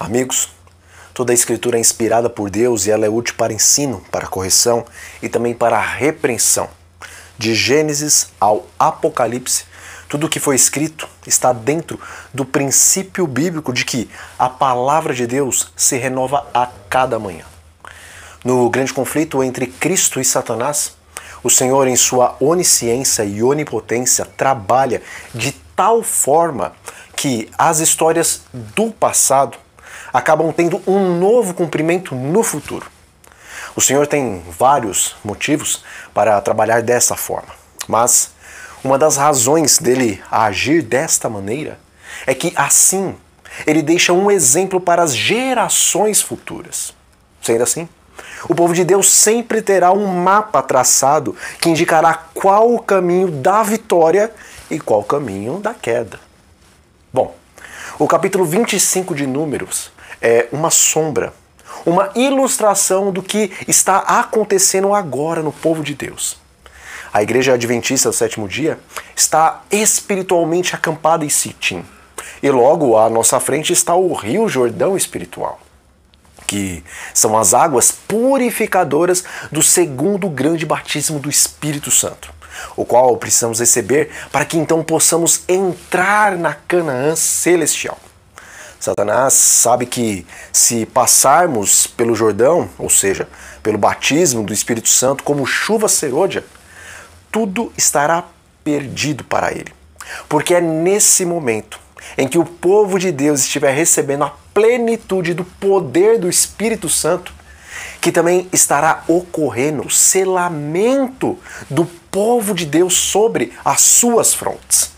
Amigos, toda a Escritura é inspirada por Deus e ela é útil para ensino, para correção e também para repreensão. De Gênesis ao Apocalipse, tudo o que foi escrito está dentro do princípio bíblico de que a palavra de Deus se renova a cada manhã. No grande conflito entre Cristo e Satanás, o Senhor, em sua onisciência e onipotência, trabalha de tal forma que as histórias do passado acabam tendo um novo cumprimento no futuro. O Senhor tem vários motivos para trabalhar dessa forma, mas uma das razões dele agir desta maneira é que assim ele deixa um exemplo para as gerações futuras. Sendo assim, o povo de Deus sempre terá um mapa traçado que indicará qual o caminho da vitória e qual o caminho da queda. Bom, o capítulo 25 de Números é uma sombra, uma ilustração do que está acontecendo agora no povo de Deus. A Igreja Adventista do Sétimo Dia está espiritualmente acampada em Sitim. E logo à nossa frente está o Rio Jordão espiritual, que são as águas purificadoras do segundo grande batismo do Espírito Santo, o qual precisamos receber para que então possamos entrar na Canaã celestial. Satanás sabe que se passarmos pelo Jordão, ou seja, pelo batismo do Espírito Santo como chuva serôdia, tudo estará perdido para ele. Porque é nesse momento em que o povo de Deus estiver recebendo a plenitude do poder do Espírito Santo, que também estará ocorrendo o selamento do povo de Deus sobre as suas frontes.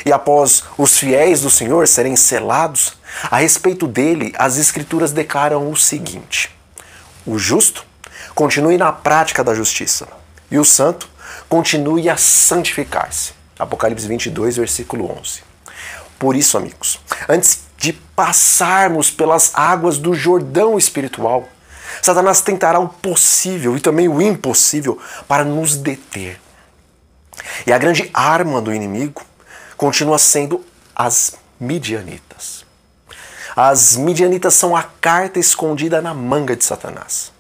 E após os fiéis do Senhor serem selados, a respeito dele, as Escrituras declaram o seguinte: o justo continue na prática da justiça, e o santo continue a santificar-se. Apocalipse 22, versículo 11. Por isso, amigos, antes de passarmos pelas águas do Jordão espiritual, Satanás tentará o possível e também o impossível para nos deter. E a grande arma do inimigo continua sendo as midianitas. As midianitas são a carta escondida na manga de Satanás.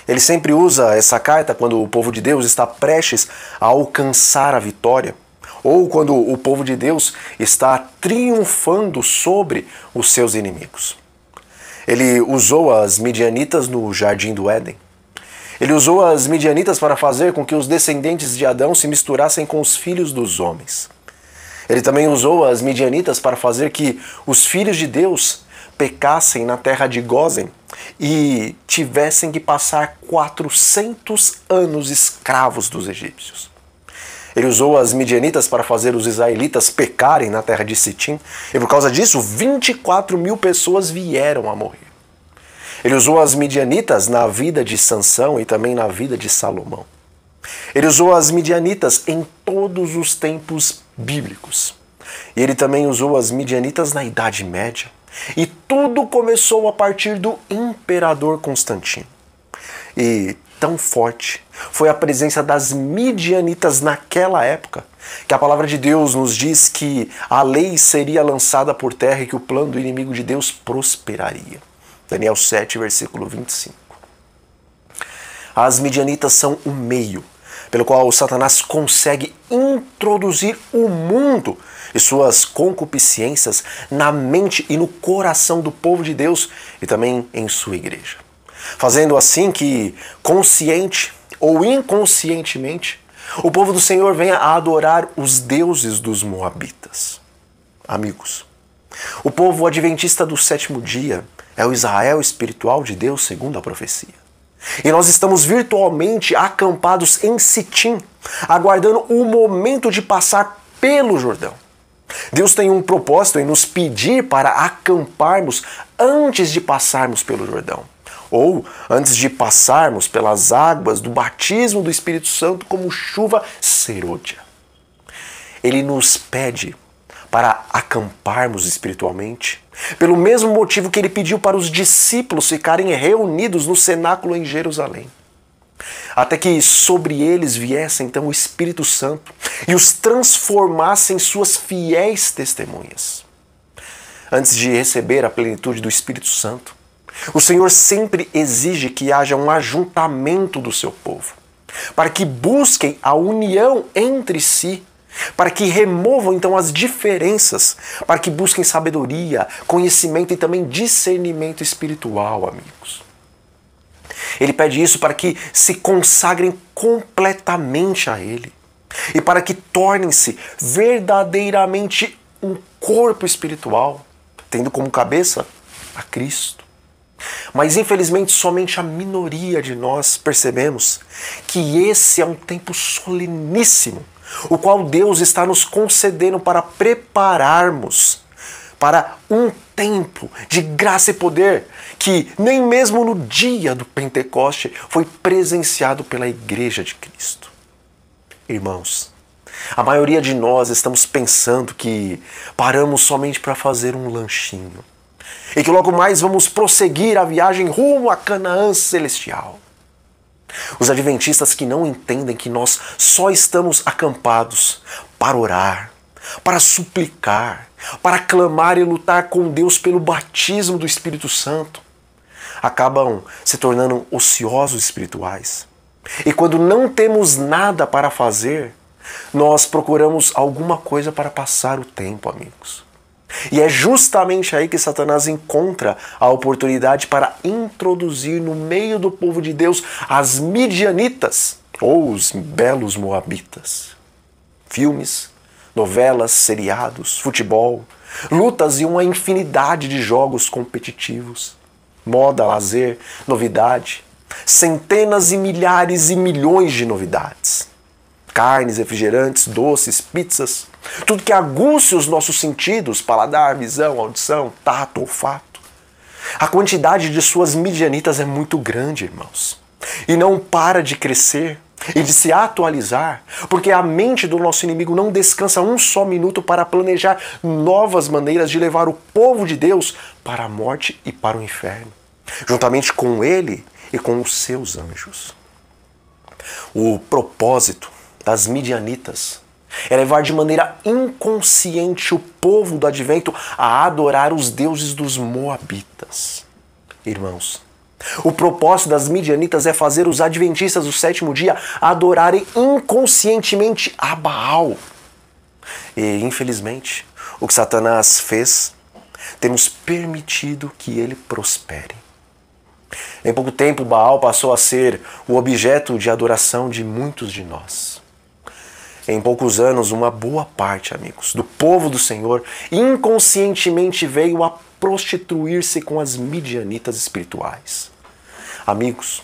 Ele sempre usa essa carta quando o povo de Deus está prestes a alcançar a vitória, ou quando o povo de Deus está triunfando sobre os seus inimigos. Ele usou as midianitas no Jardim do Éden. Ele usou as midianitas para fazer com que os descendentes de Adão se misturassem com os filhos dos homens. Ele também usou as midianitas para fazer que os filhos de Deus pecassem na terra de Gósen e tivessem que passar 400 anos escravos dos egípcios. Ele usou as midianitas para fazer os israelitas pecarem na terra de Sitim, e por causa disso 24 mil pessoas vieram a morrer. Ele usou as midianitas na vida de Sansão e também na vida de Salomão. Ele usou as midianitas em todos os tempos bíblicos. E ele também usou as midianitas na Idade Média. E tudo começou a partir do imperador Constantino. E tão forte foi a presença das midianitas naquela época, que a palavra de Deus nos diz que a lei seria lançada por terra e que o plano do inimigo de Deus prosperaria. Daniel 7, versículo 25. As midianitas são o meio pelo qual Satanás consegue introduzir o mundo e suas concupiscências na mente e no coração do povo de Deus e também em sua igreja. Fazendo assim que, consciente ou inconscientemente, o povo do Senhor venha a adorar os deuses dos moabitas. Amigos, o povo adventista do sétimo dia é o Israel espiritual de Deus segundo a profecia. E nós estamos virtualmente acampados em Sitim, aguardando o momento de passar pelo Jordão. Deus tem um propósito em nos pedir para acamparmos antes de passarmos pelo Jordão, ou antes de passarmos pelas águas do batismo do Espírito Santo como chuva serôdia. Ele nos pede para acamparmos espiritualmente, pelo mesmo motivo que ele pediu para os discípulos ficarem reunidos no cenáculo em Jerusalém, até que sobre eles viesse então o Espírito Santo e os transformasse em suas fiéis testemunhas. antes de receber a plenitude do Espírito Santo. O Senhor sempre exige que haja um ajuntamento do seu povo, para que busquem a união entre si, para que removam então as diferenças, para que busquem sabedoria, conhecimento e também discernimento espiritual, amigos. Ele pede isso para que se consagrem completamente a Ele e para que tornem-se verdadeiramente um corpo espiritual, tendo como cabeça a Cristo. Mas infelizmente somente a minoria de nós percebemos que esse é um tempo soleníssimo, o qual Deus está nos concedendo para prepararmos para um tempo de graça e poder que nem mesmo no dia do Pentecoste foi presenciado pela Igreja de Cristo. Irmãos, a maioria de nós estamos pensando que paramos somente para fazer um lanchinho e que logo mais vamos prosseguir a viagem rumo a Canaã celestial. Os adventistas que não entendem que nós só estamos acampados para orar, para suplicar, para clamar e lutar com Deus pelo batismo do Espírito Santo, acabam se tornando ociosos espirituais. E quando não temos nada para fazer, nós procuramos alguma coisa para passar o tempo, amigos. E é justamente aí que Satanás encontra a oportunidade para introduzir no meio do povo de Deus as midianitas, ou os belos moabitas. Filmes, novelas, seriados, futebol, lutas e uma infinidade de jogos competitivos, moda, lazer, novidade, centenas e milhares e milhões de novidades. Carnes, refrigerantes, doces, pizzas, tudo que aguce os nossos sentidos, paladar, visão, audição, tato, olfato. A quantidade de suas midianitas é muito grande, irmãos, e não para de crescer e de se atualizar, porque a mente do nosso inimigo não descansa um só minuto para planejar novas maneiras de levar o povo de Deus para a morte e para o inferno, juntamente com ele e com os seus anjos. O propósito das midianitas é levar de maneira inconsciente o povo do advento a adorar os deuses dos moabitas. Irmãos, o propósito das midianitas é fazer os adventistas do sétimo dia adorarem inconscientemente a Baal. E, infelizmente, o que Satanás fez, temos permitido que ele prospere. Em pouco tempo, Baal passou a ser o objeto de adoração de muitos de nós. Em poucos anos, uma boa parte, amigos, do povo do Senhor inconscientemente veio a prostituir-se com as midianitas espirituais. Amigos,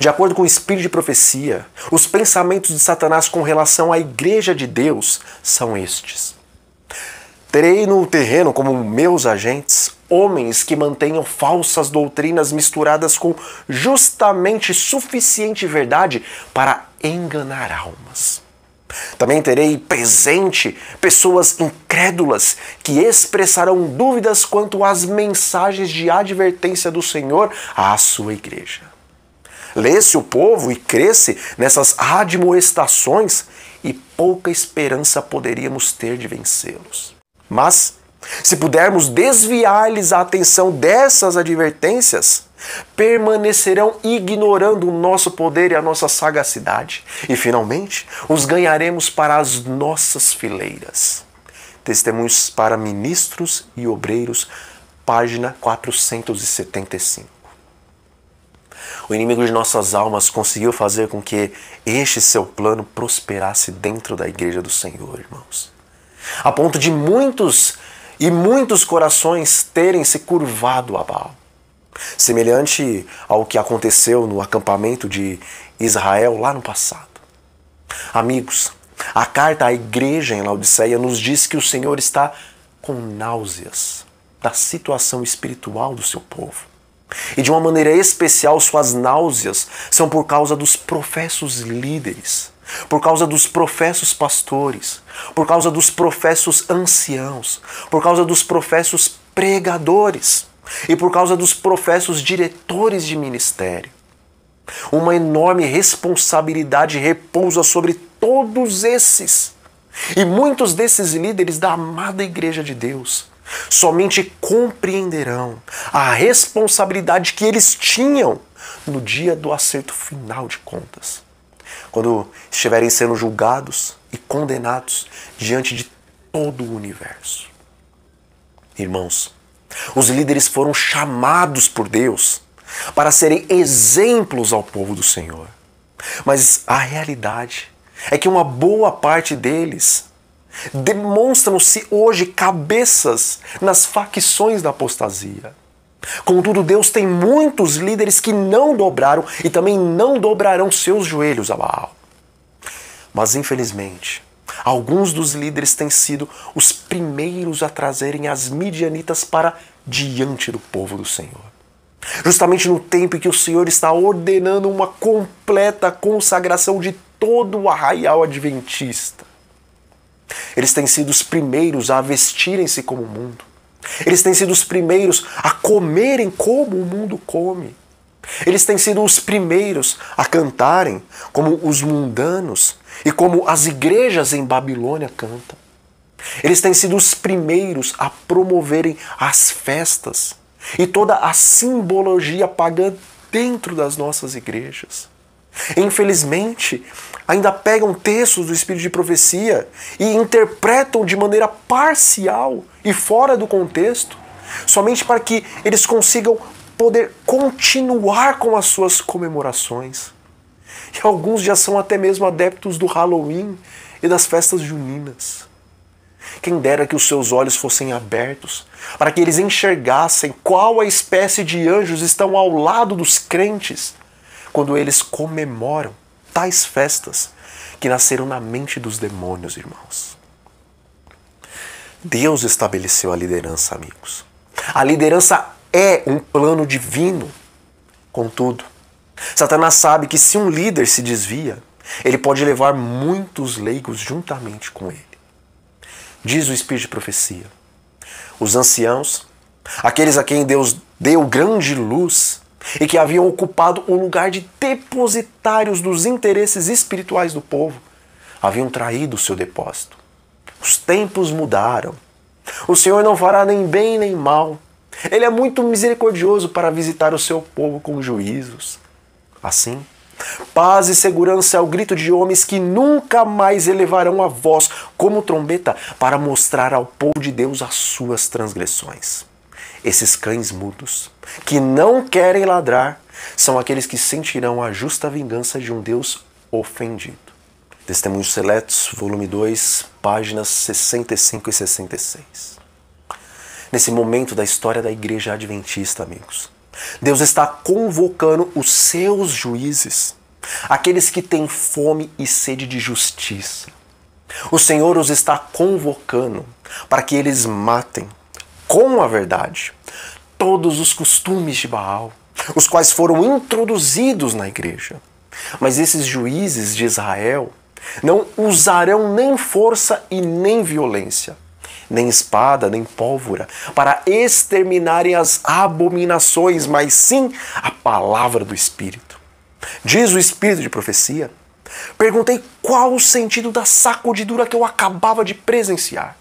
de acordo com o espírito de profecia, os pensamentos de Satanás com relação à Igreja de Deus são estes: terei no terreno como meus agentes homens que mantenham falsas doutrinas misturadas com justamente suficiente verdade para enganar almas. Também terei presente pessoas incrédulas que expressarão dúvidas quanto às mensagens de advertência do Senhor à sua igreja. Lê-se o povo e cresce nessas admoestações e pouca esperança poderíamos ter de vencê-los. Mas, se pudermos desviar-lhes a atenção dessas advertências, permanecerão ignorando o nosso poder e a nossa sagacidade. E, finalmente, os ganharemos para as nossas fileiras. Testemunhos para Ministros e Obreiros, página 475. O inimigo de nossas almas conseguiu fazer com que este seu plano prosperasse dentro da Igreja do Senhor, irmãos. A ponto de muitos corações terem se curvado a Baal. Semelhante ao que aconteceu no acampamento de Israel lá no passado. Amigos, a carta à igreja em Laodiceia nos diz que o Senhor está com náuseas da situação espiritual do seu povo. E de uma maneira especial, suas náuseas são por causa dos professos líderes, por causa dos professos pastores, por causa dos professos anciãos, por causa dos professos pregadores e por causa dos professos diretores de ministério. Uma enorme responsabilidade repousa sobre todos esses. E muitos desses líderes da amada Igreja de Deus somente compreenderão a responsabilidade que eles tinham no dia do acerto final de contas, quando estiverem sendo julgados e condenados diante de todo o universo. Irmãos, os líderes foram chamados por Deus para serem exemplos ao povo do Senhor. Mas a realidade é que uma boa parte deles demonstram-se hoje cabeças nas facções da apostasia. Contudo, Deus tem muitos líderes que não dobraram e também não dobrarão seus joelhos a Baal. Mas, infelizmente, alguns dos líderes têm sido os primeiros a trazerem as midianitas para diante do povo do Senhor. Justamente no tempo em que o Senhor está ordenando uma completa consagração de todo o arraial adventista. Eles têm sido os primeiros a vestirem-se como o mundo. Eles têm sido os primeiros a comerem como o mundo come. Eles têm sido os primeiros a cantarem como os mundanos e como as igrejas em Babilônia cantam. Eles têm sido os primeiros a promoverem as festas e toda a simbologia pagã dentro das nossas igrejas. Infelizmente, ainda pegam textos do Espírito de Profecia e interpretam de maneira parcial e fora do contexto, somente para que eles consigam poder continuar com as suas comemorações. E alguns já são até mesmo adeptos do Halloween e das festas juninas. Quem dera que os seus olhos fossem abertos para que eles enxergassem qual a espécie de anjos estão ao lado dos crentes quando eles comemoram tais festas que nasceram na mente dos demônios, irmãos. Deus estabeleceu a liderança, amigos. A liderança é um plano divino. Contudo, Satanás sabe que se um líder se desvia, ele pode levar muitos leigos juntamente com ele. Diz o Espírito de Profecia: os anciãos, aqueles a quem Deus deu grande luz e que haviam ocupado o lugar de depositários dos interesses espirituais do povo, haviam traído o seu depósito. Os tempos mudaram. O Senhor não fará nem bem nem mal. Ele é muito misericordioso para visitar o seu povo com juízos. Assim, paz e segurança é o grito de homens que nunca mais elevarão a voz como trombeta para mostrar ao povo de Deus as suas transgressões. Esses cães mudos, que não querem ladrar, são aqueles que sentirão a justa vingança de um Deus ofendido. Testemunhos Seletos, volume 2, páginas 65 e 66. Nesse momento da história da Igreja Adventista, amigos, Deus está convocando os seus juízes, aqueles que têm fome e sede de justiça. O Senhor os está convocando para que eles matem, com a verdade, todos os costumes de Baal, os quais foram introduzidos na igreja. Mas esses juízes de Israel não usarão nem força e nem violência, nem espada, nem pólvora, para exterminarem as abominações, mas sim a palavra do Espírito. Diz o Espírito de Profecia: perguntei qual o sentido da sacudidura que eu acabava de presenciar.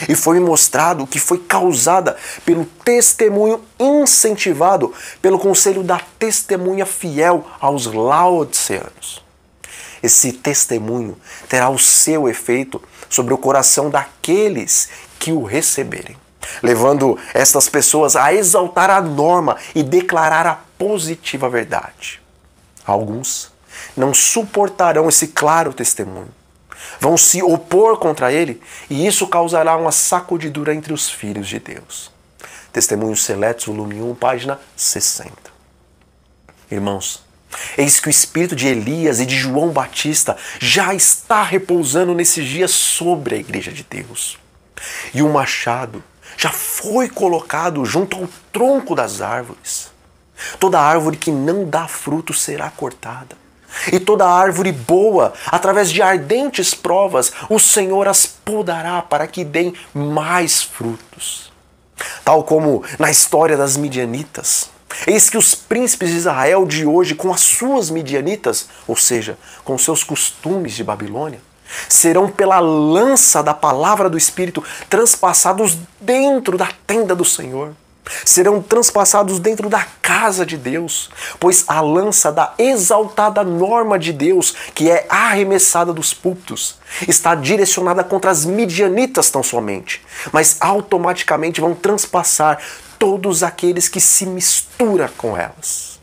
E foi-me mostrado que foi causada pelo testemunho incentivado pelo conselho da testemunha fiel aos laodiceanos. Esse testemunho terá o seu efeito sobre o coração daqueles que o receberem, levando estas pessoas a exaltar a norma e declarar a positiva verdade. Alguns não suportarão esse claro testemunho, vão se opor contra ele e isso causará uma sacudidura entre os filhos de Deus. Testemunhos Seletos, volume 1, página 60. Irmãos, eis que o espírito de Elias e de João Batista já está repousando nesses dias sobre a igreja de Deus. E o machado já foi colocado junto ao tronco das árvores. Toda árvore que não dá fruto será cortada. E toda árvore boa, através de ardentes provas, o Senhor as podará para que deem mais frutos. Tal como na história das midianitas, eis que os príncipes de Israel de hoje, com as suas midianitas, ou seja, com seus costumes de Babilônia, serão pela lança da palavra do Espírito transpassados dentro da tenda do Senhor. Serão transpassados dentro da casa de Deus, pois a lança da exaltada norma de Deus, que é arremessada dos púlpitos, está direcionada contra as midianitas tão somente, mas automaticamente vão transpassar todos aqueles que se misturam com elas.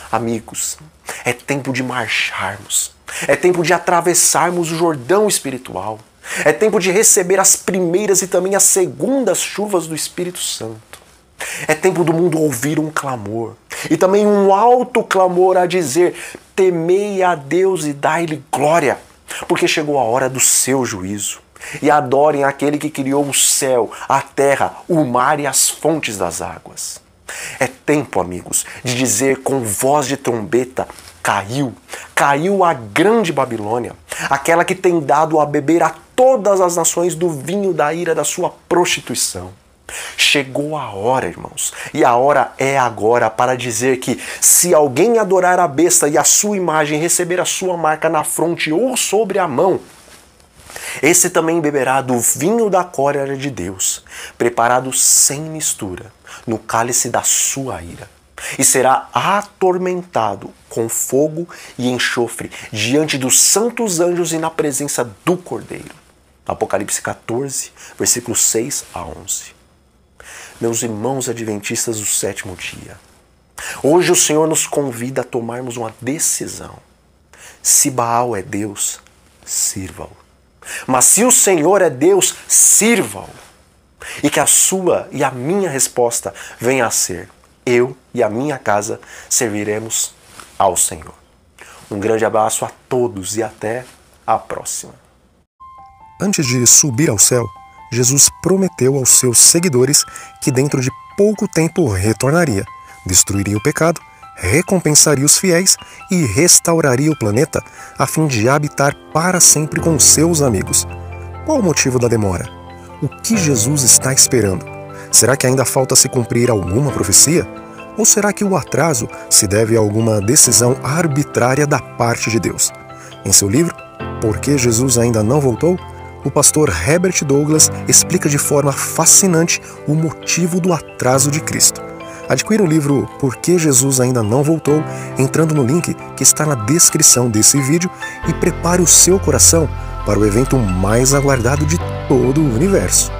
Amigos, é tempo de marcharmos, é tempo de atravessarmos o Jordão espiritual, é tempo de receber as primeiras e também as segundas chuvas do Espírito Santo. É tempo do mundo ouvir um clamor, e também um alto clamor a dizer: temei a Deus e dai-lhe glória, porque chegou a hora do seu juízo. E adorem aquele que criou o céu, a terra, o mar e as fontes das águas. É tempo, amigos, de dizer com voz de trombeta: caiu a grande Babilônia, aquela que tem dado a beber a todas as nações do vinho da ira da sua prostituição. Chegou a hora, irmãos, e a hora é agora para dizer que se alguém adorar a besta e a sua imagem receber a sua marca na fronte ou sobre a mão, esse também beberá do vinho da cólera de Deus, preparado sem mistura, no cálice da sua ira, e será atormentado com fogo e enxofre diante dos santos anjos e na presença do Cordeiro. Apocalipse 14, versículos 6 a 11. Meus irmãos adventistas do sétimo dia, hoje o Senhor nos convida a tomarmos uma decisão. Se Baal é Deus, sirva-o. Mas se o Senhor é Deus, sirva-o. E que a sua e a minha resposta venha a ser: eu e a minha casa serviremos ao Senhor. Um grande abraço a todos e até a próxima. Antes de subir ao céu, Jesus prometeu aos seus seguidores que dentro de pouco tempo retornaria, destruiria o pecado, recompensaria os fiéis e restauraria o planeta a fim de habitar para sempre com seus amigos. Qual o motivo da demora? O que Jesus está esperando? Será que ainda falta se cumprir alguma profecia? Ou será que o atraso se deve a alguma decisão arbitrária da parte de Deus? Em seu livro, Por que Jesus ainda não voltou?, o pastor Herbert Douglas explica de forma fascinante o motivo do atraso de Cristo. Adquira o livro Por que Jesus ainda não voltou entrando no link que está na descrição desse vídeo e prepare o seu coração para o evento mais aguardado de todo o universo.